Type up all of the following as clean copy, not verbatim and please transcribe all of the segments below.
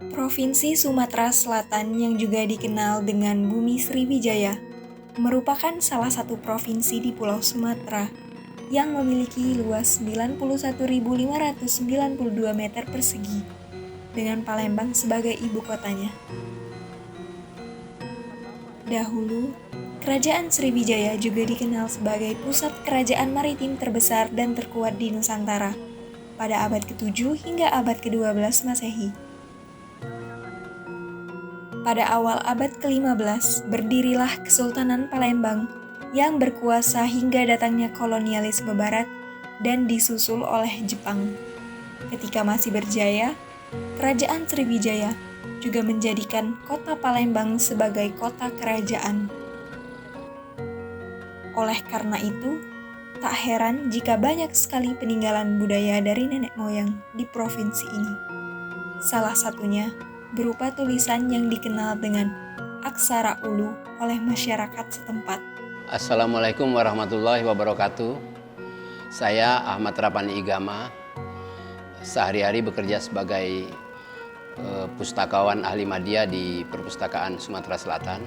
Provinsi Sumatera Selatan yang juga dikenal dengan Bumi Sriwijaya merupakan salah satu provinsi di Pulau Sumatera yang memiliki luas 91.592 meter persegi dengan Palembang sebagai ibu kotanya. Dahulu, Kerajaan Sriwijaya juga dikenal sebagai pusat kerajaan maritim terbesar dan terkuat di Nusantara pada abad ke-7 hingga abad ke-12 Masehi. Pada awal abad ke-15, berdirilah Kesultanan Palembang yang berkuasa hingga datangnya kolonialisme Barat dan disusul oleh Jepang. Ketika masih berjaya, Kerajaan Sriwijaya juga menjadikan kota Palembang sebagai kota kerajaan. Oleh karena itu, tak heran jika banyak sekali peninggalan budaya dari nenek moyang di provinsi ini. Salah satunya berupa tulisan yang dikenal dengan aksara ulu oleh masyarakat setempat. Assalamualaikum warahmatullahi wabarakatuh. Saya Ahmad Rapani Igama, sehari-hari bekerja sebagai pustakawan ahli media di Perpustakaan Sumatera Selatan.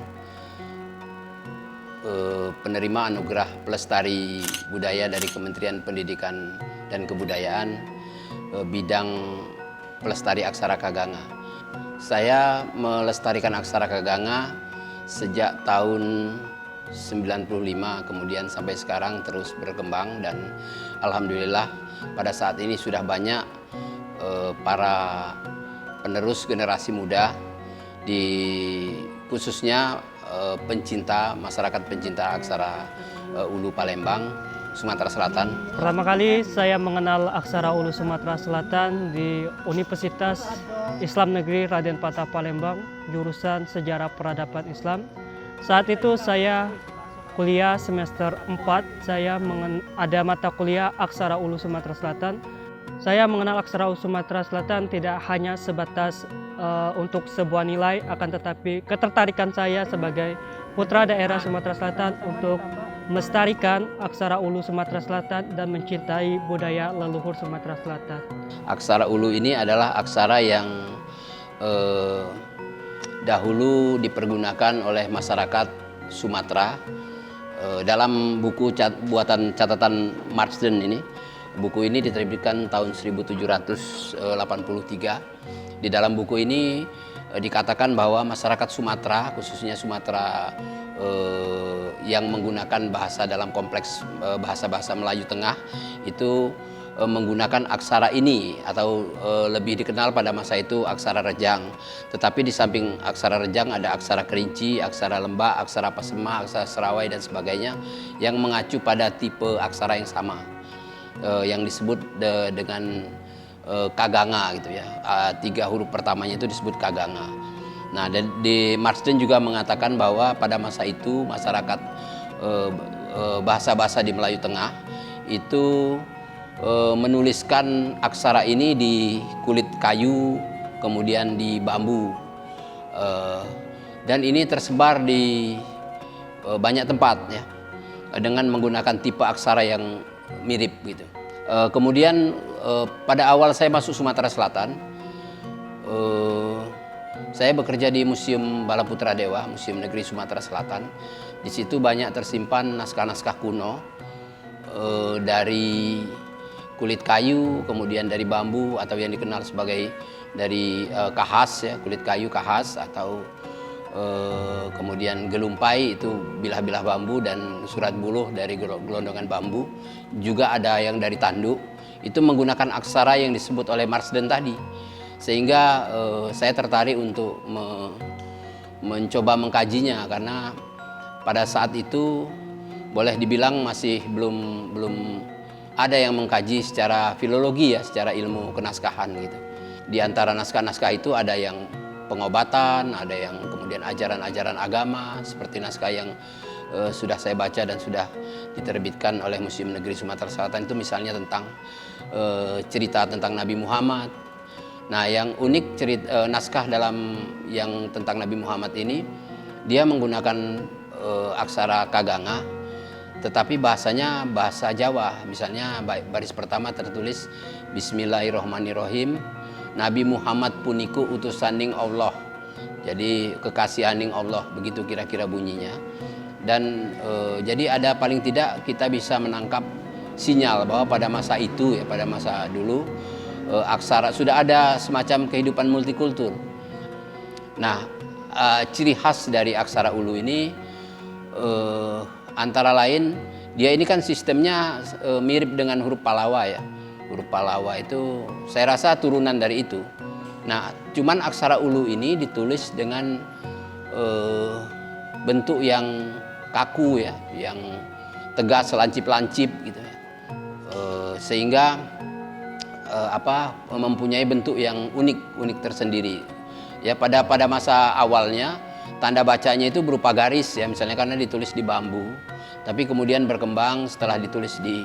Penerima anugerah pelestari budaya dari Kementerian Pendidikan dan Kebudayaan, bidang pelestari aksara Kaganga. Saya melestarikan aksara Kaganga sejak tahun 95, kemudian sampai sekarang terus berkembang, dan alhamdulillah pada saat ini sudah banyak para penerus generasi muda, khususnya masyarakat pencinta aksara Ulu Palembang, Sumatera Selatan. Pertama kali saya mengenal aksara Ulu Sumatera Selatan di Universitas Islam Negeri Raden Patah Palembang, jurusan Sejarah Peradaban Islam. Saat itu saya kuliah semester 4, ada mata kuliah aksara Ulu Sumatera Selatan. Saya mengenal aksara Ulu Sumatera Selatan tidak hanya sebatas untuk sebuah nilai, akan tetapi ketertarikan saya sebagai putra daerah Sumatera Selatan untuk melestarikan aksara Ulu Sumatera Selatan dan mencintai budaya leluhur Sumatera Selatan. Aksara Ulu ini adalah aksara yang dahulu dipergunakan oleh masyarakat Sumatera. Dalam buku buatan catatan Marsden ini, buku ini diterbitkan tahun 1783. Di dalam buku ini dikatakan bahwa masyarakat Sumatera, khususnya Sumatera yang menggunakan bahasa dalam kompleks bahasa-bahasa Melayu Tengah, itu menggunakan aksara ini, atau lebih dikenal pada masa itu aksara Rejang. Tetapi di samping aksara Rejang ada aksara Kerinci, aksara Lembak, aksara Pasema, aksara Serawai dan sebagainya yang mengacu pada tipe aksara yang sama, yang disebut dengan Kaganga gitu ya. 3 huruf pertamanya itu disebut Kaganga. Nah, di Marsden juga mengatakan bahwa pada masa itu masyarakat bahasa-bahasa di Melayu Tengah itu menuliskan aksara ini di kulit kayu, kemudian di bambu, dan ini tersebar di banyak tempat ya, dengan menggunakan tipe aksara yang mirip gitu. Kemudian pada awal saya masuk Sumatera Selatan, saya bekerja di Museum Bala Putra Dewa, Museum Negeri Sumatera Selatan. Di situ banyak tersimpan naskah-naskah kuno dari kulit kayu, kemudian dari bambu, atau yang dikenal sebagai dari kahas ya, kulit kayu kahas, atau kemudian gelumpai itu bilah-bilah bambu, dan surat buluh dari gelondongan bambu. Juga ada yang dari tanduk, itu menggunakan aksara yang disebut oleh Marsden tadi. Sehingga saya tertarik untuk mencoba mengkajinya, karena pada saat itu boleh dibilang masih belum ada yang mengkaji secara filologi ya, secara ilmu kenaskahan gitu. Di antara naskah-naskah itu ada yang pengobatan, ada yang kemudian ajaran-ajaran agama, seperti naskah yang sudah saya baca dan sudah diterbitkan oleh Museum Negeri Sumatera Selatan, itu misalnya tentang cerita tentang Nabi Muhammad. Nah, yang unik naskah dalam yang tentang Nabi Muhammad ini, dia menggunakan aksara Kaganga, tetapi bahasanya bahasa Jawa. Misalnya baris pertama tertulis Bismillahirrohmanirrohim, Nabi Muhammad puniku utusaning Allah. Jadi kekasihaning Allah, begitu kira-kira bunyinya. Dan jadi ada paling tidak kita bisa menangkap sinyal bahwa pada masa itu ya, pada masa dulu aksara sudah ada semacam kehidupan multikultur. Nah, ciri khas dari aksara Ulu ini antara lain dia ini kan sistemnya mirip dengan huruf Pallawa ya. Huruf Pallawa itu saya rasa turunan dari itu. Nah, cuman aksara Ulu ini ditulis dengan bentuk yang kaku ya, yang tegas, lancip-lancip gitu ya. Sehingga mempunyai bentuk yang unik tersendiri. Ya, pada masa awalnya tanda bacanya itu berupa garis ya, misalnya karena ditulis di bambu. Tapi kemudian berkembang setelah ditulis di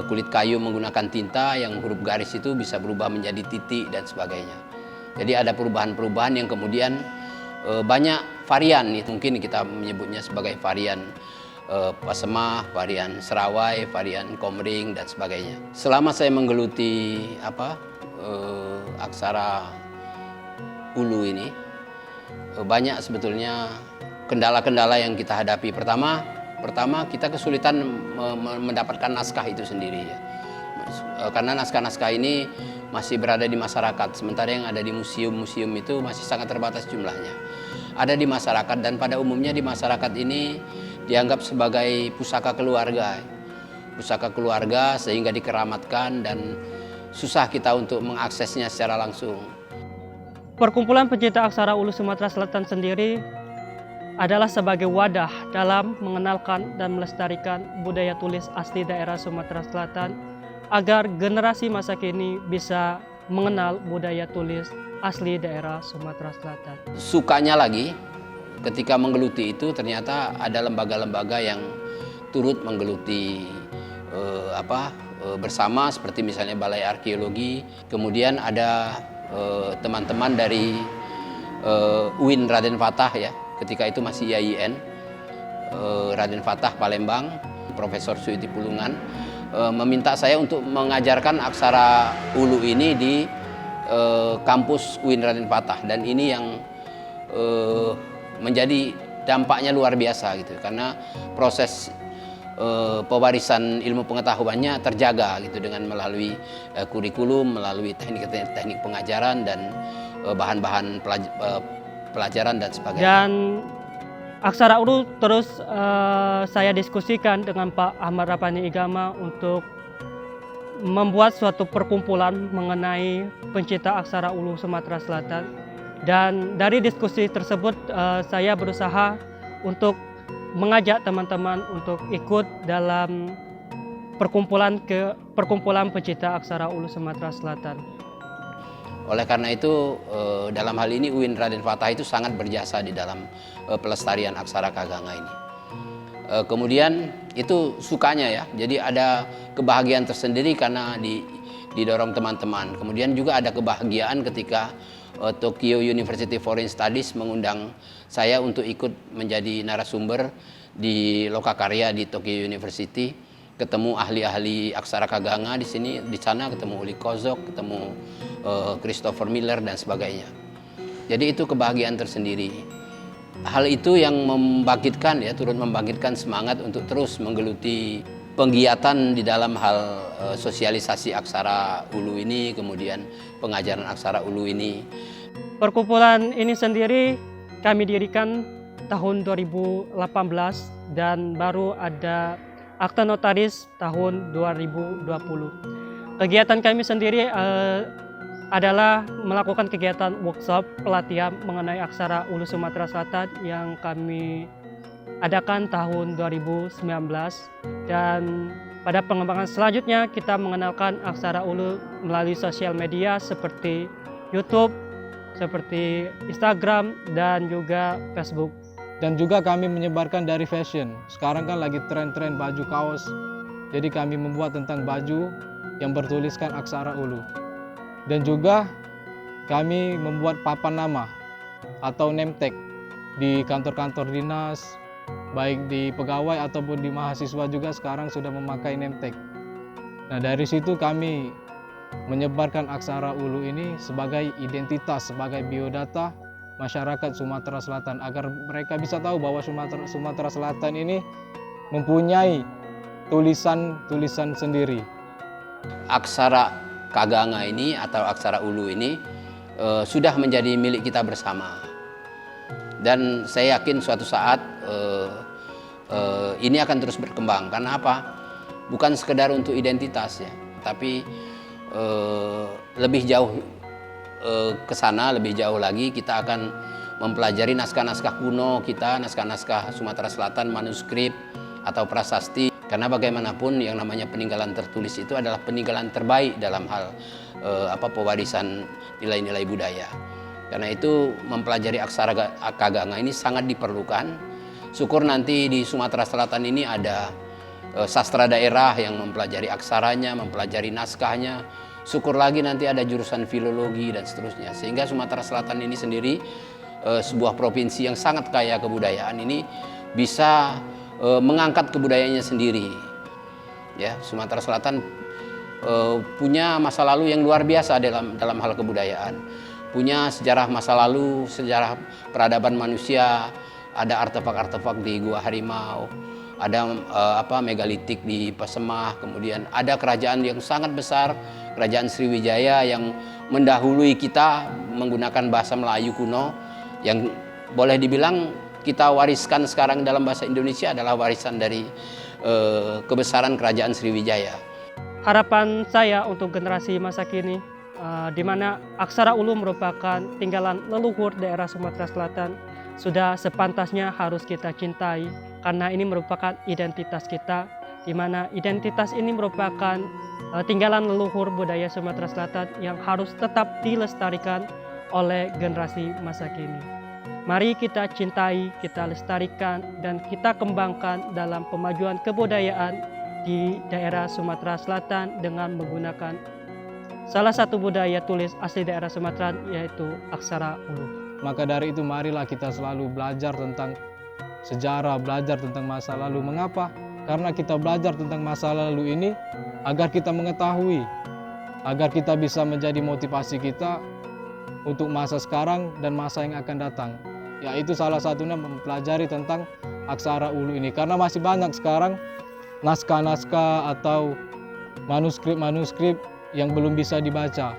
kulit kayu menggunakan tinta, yang huruf garis itu bisa berubah menjadi titik dan sebagainya. Jadi ada perubahan-perubahan yang kemudian banyak varian, mungkin kita menyebutnya sebagai varian Pasemah, varian Serawai, varian Komering dan sebagainya. Selama saya menggeluti aksara Ulu ini, banyak sebetulnya kendala-kendala yang kita hadapi. Pertama kita kesulitan mendapatkan naskah itu sendiri ya. Karena naskah-naskah ini masih berada di masyarakat, sementara yang ada di museum-museum itu masih sangat terbatas jumlahnya. Ada di masyarakat, dan pada umumnya di masyarakat ini dianggap sebagai pusaka keluarga. Pusaka keluarga sehingga dikeramatkan dan susah kita untuk mengaksesnya secara langsung. Perkumpulan pencinta aksara Ulu Sumatera Selatan sendiri adalah sebagai wadah dalam mengenalkan dan melestarikan budaya tulis asli daerah Sumatera Selatan agar generasi masa kini bisa mengenal budaya tulis asli daerah Sumatera Selatan. Sukanya lagi ketika menggeluti itu ternyata ada lembaga-lembaga yang turut menggeluti bersama, seperti misalnya Balai Arkeologi. Kemudian ada teman-teman dari UIN Raden Fatah ya, ketika itu masih IAIN, Raden Fatah Palembang, Profesor Suiti Pulungan meminta saya untuk mengajarkan aksara Ulu ini di kampus UIN Raden Fatah, dan ini yang menjadi dampaknya luar biasa gitu, karena proses pewarisan ilmu pengetahuannya terjaga gitu dengan melalui kurikulum, melalui teknik pengajaran dan bahan-bahan pelajaran dan sebagainya. Dan aksara Ulu terus saya diskusikan dengan Pak Ahmad Rapani Igama untuk membuat suatu perkumpulan mengenai pencinta aksara Ulu Sumatera Selatan. Dan dari diskusi tersebut saya berusaha untuk mengajak teman-teman untuk ikut dalam perkumpulan pencinta aksara Ulu Sumatera Selatan. Oleh karena itu dalam hal ini UIN Raden Fatah itu sangat berjasa di dalam pelestarian aksara Kaganga ini. Kemudian itu sukanya ya, jadi ada kebahagiaan tersendiri karena didorong teman-teman. Kemudian juga ada kebahagiaan ketika Tokyo University Foreign Studies mengundang saya untuk ikut menjadi narasumber di Lokakarya di Tokyo University, ketemu ahli-ahli aksara Kaganga di sini, di sana ketemu Uli Kozok, ketemu Christopher Miller dan sebagainya. Jadi itu kebahagiaan tersendiri. Hal itu yang membangkitkan ya, turut membangkitkan semangat untuk terus menggeluti penggiatan di dalam hal sosialisasi aksara Ulu ini, kemudian pengajaran aksara Ulu ini. Perkumpulan ini sendiri kami dirikan tahun 2018 dan baru ada akta notaris tahun 2020. Kegiatan kami sendiri adalah melakukan kegiatan workshop pelatihan mengenai aksara Ulu Sumatera Selatan yang kami adakan tahun 2019, dan pada pengembangan selanjutnya kita mengenalkan aksara Ulu melalui sosial media seperti YouTube, seperti Instagram dan juga Facebook. Dan juga kami menyebarkan dari fashion. Sekarang kan lagi tren-tren baju kaos. Jadi kami membuat tentang baju yang bertuliskan aksara Ulu. Dan juga kami membuat papan nama atau name tag di kantor-kantor dinas, baik di pegawai ataupun di mahasiswa juga sekarang sudah memakai name tag. Nah, dari situ kami menyebarkan aksara Ulu ini sebagai identitas, sebagai biodata masyarakat Sumatera Selatan, agar mereka bisa tahu bahwa Sumatera Selatan ini mempunyai tulisan sendiri. Aksara Kaganga ini atau aksara Ulu ini sudah menjadi milik kita bersama. Dan saya yakin suatu saat ini akan terus berkembang. Karena apa? Bukan sekedar untuk identitas ya, tapi lebih jauh ke sana, lebih jauh lagi kita akan mempelajari naskah-naskah kuno kita, naskah-naskah Sumatera Selatan, manuskrip atau prasasti. Karena bagaimanapun yang namanya peninggalan tertulis itu adalah peninggalan terbaik dalam hal pewarisan nilai-nilai budaya. Karena itu mempelajari aksara Kaganga ini sangat diperlukan. Syukur nanti di Sumatera Selatan ini ada sastra daerah yang mempelajari aksaranya, mempelajari naskahnya. Syukur lagi nanti ada jurusan filologi dan seterusnya. Sehingga Sumatera Selatan ini sendiri sebuah provinsi yang sangat kaya kebudayaan ini bisa mengangkat kebudayaannya sendiri. Ya, Sumatera Selatan punya masa lalu yang luar biasa dalam hal kebudayaan. Punya sejarah masa lalu, sejarah peradaban manusia, ada artefak-artefak di Gua Harimau, ada megalitik di Pasemah, kemudian ada kerajaan yang sangat besar, Kerajaan Sriwijaya yang mendahului kita menggunakan bahasa Melayu kuno, yang boleh dibilang kita wariskan sekarang dalam bahasa Indonesia adalah warisan dari kebesaran Kerajaan Sriwijaya. Harapan saya untuk generasi masa kini, di mana aksara Ulu merupakan tinggalan leluhur daerah Sumatera Selatan, sudah sepantasnya harus kita cintai, karena ini merupakan identitas kita, di mana identitas ini merupakan tinggalan leluhur budaya Sumatera Selatan yang harus tetap dilestarikan oleh generasi masa kini. Mari kita cintai, kita lestarikan, dan kita kembangkan dalam pemajuan kebudayaan di daerah Sumatera Selatan dengan menggunakan salah satu budaya tulis asli daerah Sumatera, yaitu aksara Ulu. Maka dari itu marilah kita selalu belajar tentang sejarah, belajar tentang masa lalu. Mengapa? Karena kita belajar tentang masa lalu ini agar kita mengetahui, agar kita bisa menjadi motivasi kita untuk masa sekarang dan masa yang akan datang. Yaitu salah satunya mempelajari tentang aksara Ulu ini. Karena masih banyak sekarang naskah-naskah atau manuskrip-manuskrip yang belum bisa dibaca.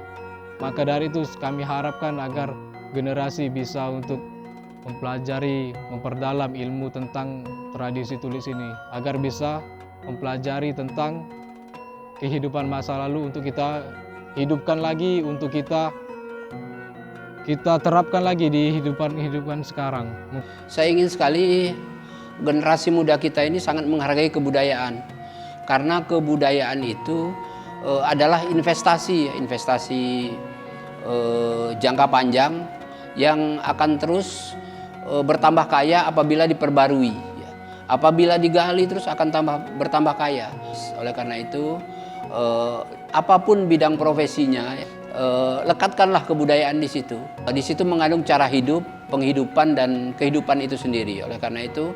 Maka dari itu kami harapkan agar generasi bisa untuk mempelajari, memperdalam ilmu tentang tradisi tulis ini, agar bisa mempelajari tentang kehidupan masa lalu untuk kita hidupkan lagi, untuk kita terapkan lagi di kehidupan sekarang. Saya ingin sekali generasi muda kita ini sangat menghargai kebudayaan, karena kebudayaan itu adalah investasi jangka panjang yang akan terus bertambah kaya apabila diperbarui. Apabila digali terus akan bertambah kaya. Oleh karena itu, apapun bidang profesinya, lekatkanlah kebudayaan di situ. Di situ mengandung cara hidup, penghidupan dan kehidupan itu sendiri. Oleh karena itu,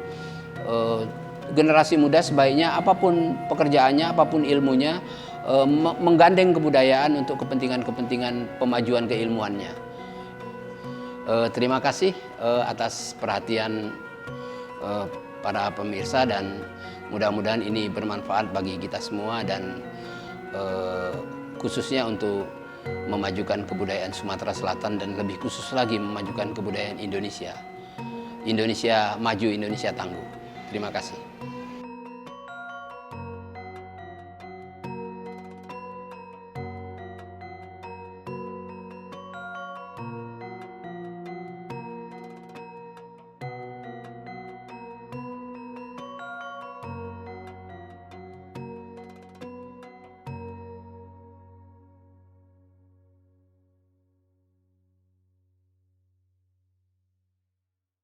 generasi muda sebaiknya apapun pekerjaannya, apapun ilmunya, menggandeng kebudayaan untuk kepentingan-kepentingan pemajuan keilmuannya. Terima kasih atas perhatian para pemirsa, dan mudah-mudahan ini bermanfaat bagi kita semua, dan khususnya untuk memajukan kebudayaan Sumatera Selatan, dan lebih khusus lagi memajukan kebudayaan Indonesia. Indonesia maju, Indonesia tangguh. Terima kasih.